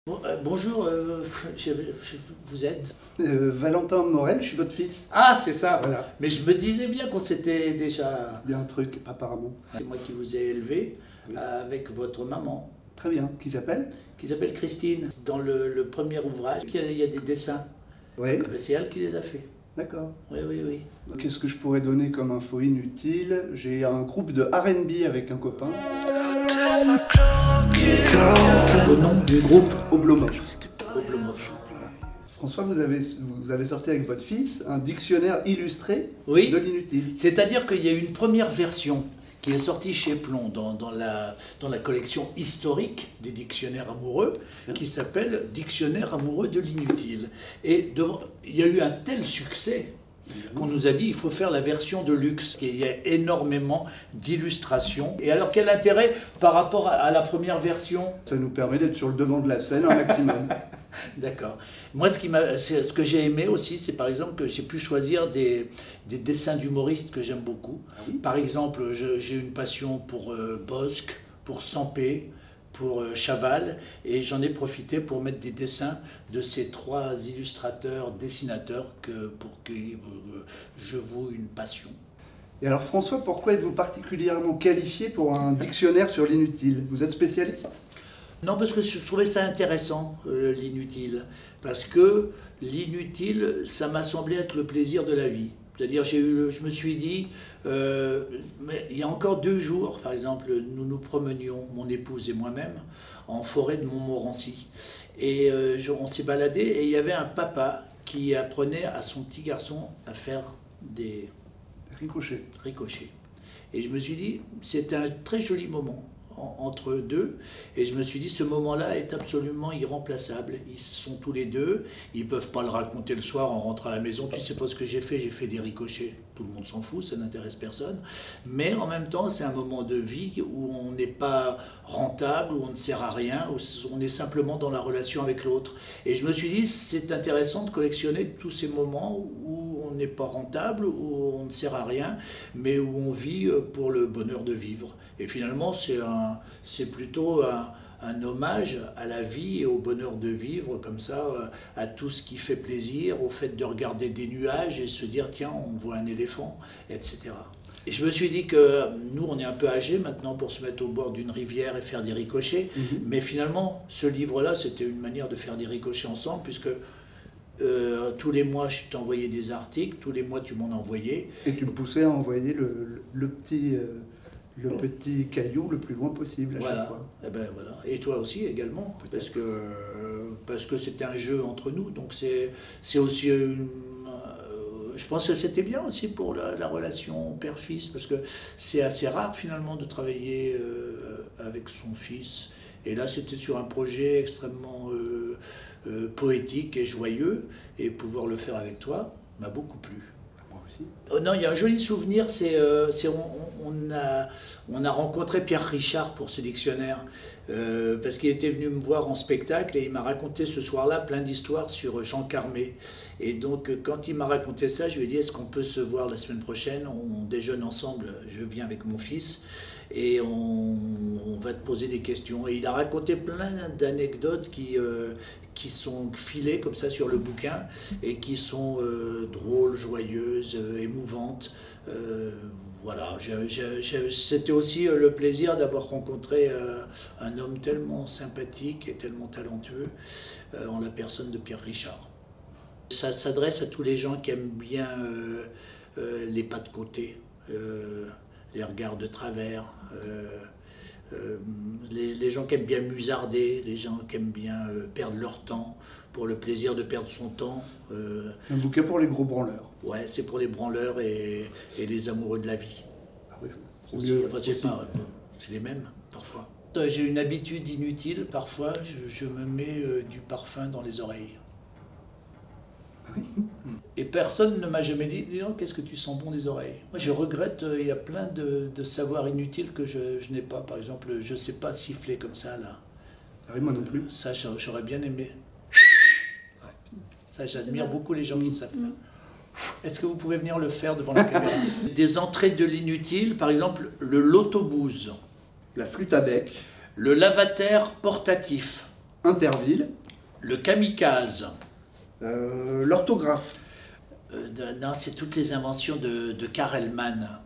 Bonjour, vous êtes Valentin Morel, je suis votre fils. Ah, c'est ça. Voilà. Mais je me disais bien qu'on s'était déjà... Il y a un truc, apparemment. C'est moi qui vous ai élevé Oui. avec votre maman, Très bien. Qui s'appelle? qui s'appelle Christine. Dans le premier ouvrage, il y a des dessins. Oui. Ah ben, c'est elle qui les a fait. D'accord. Oui, oui, oui. Qu'est-ce que je pourrais donner comme info inutile? J'ai un groupe de R&B avec un copain. Le nom du groupe Oblomov. Oblomov. François, vous avez sorti avec votre fils un dictionnaire illustré Oui. de l'inutile. C'est-à-dire qu'il y a eu une première version qui est sortie chez Plon dans la collection historique des dictionnaires amoureux, qui s'appelle Dictionnaire amoureux de l'inutile. Et il y a eu un tel succès qu'on nous a dit il faut faire la version de luxe, il y a énormément d'illustrations. Et alors quel intérêt par rapport à la première version? Ça nous permet d'être sur le devant de la scène un maximum. D'accord. Moi, ce que j'ai aimé aussi, c'est par exemple que j'ai pu choisir des dessins d'humoristes que j'aime beaucoup. Ah oui. Par exemple, j'ai une passion pour Bosc, pour Sampé, pour Chaval, et j'en ai profité pour mettre des dessins de ces trois illustrateurs, dessinateurs, pour qui je voue une passion. Et alors François, pourquoi êtes-vous particulièrement qualifié pour un dictionnaire sur l'inutile? Vous êtes spécialiste? Non, parce que je trouvais ça intéressant, l'inutile. Parce que l'inutile, ça m'a semblé être le plaisir de la vie. C'est-à-dire, je me suis dit, mais il y a encore 2 jours, par exemple, nous nous promenions, mon épouse et moi-même, en forêt de Montmorency. Et on s'est baladé et il y avait un papa qui apprenait à son petit garçon à faire des ricochets. Et je me suis dit, c'était un très joli moment entre deux, et je me suis dit ce moment-là est absolument irremplaçable. Ils sont tous les deux, ils peuvent pas le raconter le soir en rentrant à la maison. Tu sais pas ce que j'ai fait des ricochets. Tout le monde s'en fout, ça n'intéresse personne. Mais en même temps, c'est un moment de vie où on n'est pas rentable, où on ne sert à rien, où on est simplement dans la relation avec l'autre. Et je me suis dit, c'est intéressant de collectionner tous ces moments où on n'est pas rentable, où on ne sert à rien, mais où on vit pour le bonheur de vivre. Et finalement, c'est plutôt un hommage à la vie et au bonheur de vivre, comme ça, à tout ce qui fait plaisir, au fait de regarder des nuages et se dire, tiens, on voit un éléphant, etc. Et je me suis dit que nous, on est un peu âgés maintenant pour se mettre au bord d'une rivière et faire des ricochets, mais finalement, ce livre-là, c'était une manière de faire des ricochets ensemble, puisque tous les mois, je t'envoyais des articles, tous les mois, tu m'en envoyais. Et tu me poussais à envoyer le petit caillou le plus loin possible à chaque fois. Et ben voilà. Et toi aussi également, parce que c'était un jeu entre nous. Donc c'est aussi je pense que c'était bien aussi pour la relation père-fils, parce que c'est assez rare finalement de travailler avec son fils. Et là, c'était sur un projet extrêmement poétique et joyeux, et pouvoir le faire avec toi m'a beaucoup plu. Moi aussi. Oh non, il y a un joli souvenir, on a rencontré Pierre Richard pour ce dictionnaire, parce qu'il était venu me voir en spectacle et il m'a raconté ce soir-là plein d'histoires sur Jean Carmé. Et donc quand il m'a raconté ça, je lui ai dit, est-ce qu'on peut se voir la semaine prochaine? On déjeune ensemble, je viens avec mon fils et on va te poser des questions. Et il a raconté plein d'anecdotes qui sont filées comme ça sur le bouquin et qui sont drôles, joyeuses, émouvantes. Voilà, c'était aussi le plaisir d'avoir rencontré un homme tellement sympathique et tellement talentueux en la personne de Pierre Richard. Ça s'adresse à tous les gens qui aiment bien les pas de côté, les regards de travers, les gens qui aiment bien musarder, les gens qui aiment bien perdre leur temps pour le plaisir de perdre son temps. Un bouquin pour les gros branleurs. Ouais, c'est pour les branleurs et les amoureux de la vie. Ah oui, c'est les mêmes parfois. J'ai une habitude inutile, parfois je me mets du parfum dans les oreilles. Et personne ne m'a jamais dit, dis donc, qu'est-ce que tu sens bon des oreilles? Moi je regrette, il y a plein de savoirs inutiles que je n'ai pas. Par exemple, je ne sais pas siffler comme ça là. Ah oui, moi non plus. Ça j'aurais bien aimé. Ça j'admire beaucoup les gens qui savent faire. Est-ce que vous pouvez venir le faire devant la caméra? Des entrées de l'inutile, par exemple le loto-bouse. La flûte à bec. Le lavater portatif. Interville. Le kamikaze. L'orthographe. Non, c'est toutes les inventions de Karl Hellman.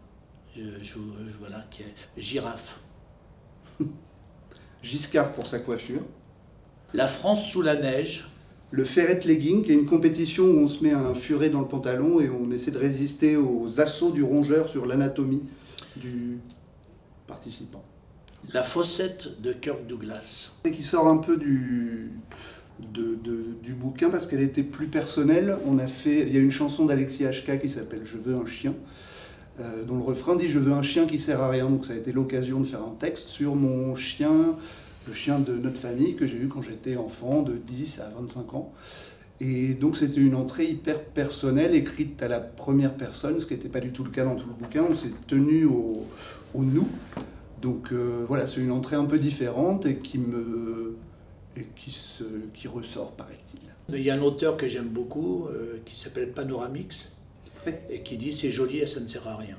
Voilà, qui est girafe. Giscard pour sa coiffure. La France sous la neige. Le ferret legging, qui est une compétition où on se met un furet dans le pantalon et on essaie de résister aux assauts du rongeur sur l'anatomie du participant. La fossette de Kirk Douglas. Et qui sort un peu du bouquin parce qu'elle était plus personnelle. Il y a une chanson d'Alexis HK qui s'appelle « Je veux un chien », dont le refrain dit « Je veux un chien qui sert à rien ». Donc ça a été l'occasion de faire un texte sur mon chien, le chien de notre famille que j'ai eu quand j'étais enfant, de 10 à 25 ans. Et donc c'était une entrée hyper personnelle, écrite à la première personne, ce qui n'était pas du tout le cas dans tout le bouquin. On s'est tenu au nous. Donc voilà, c'est une entrée un peu différente et qui ressort, paraît-il. Il y a un auteur que j'aime beaucoup, qui s'appelle Panoramix, et qui dit « C'est joli et ça ne sert à rien ».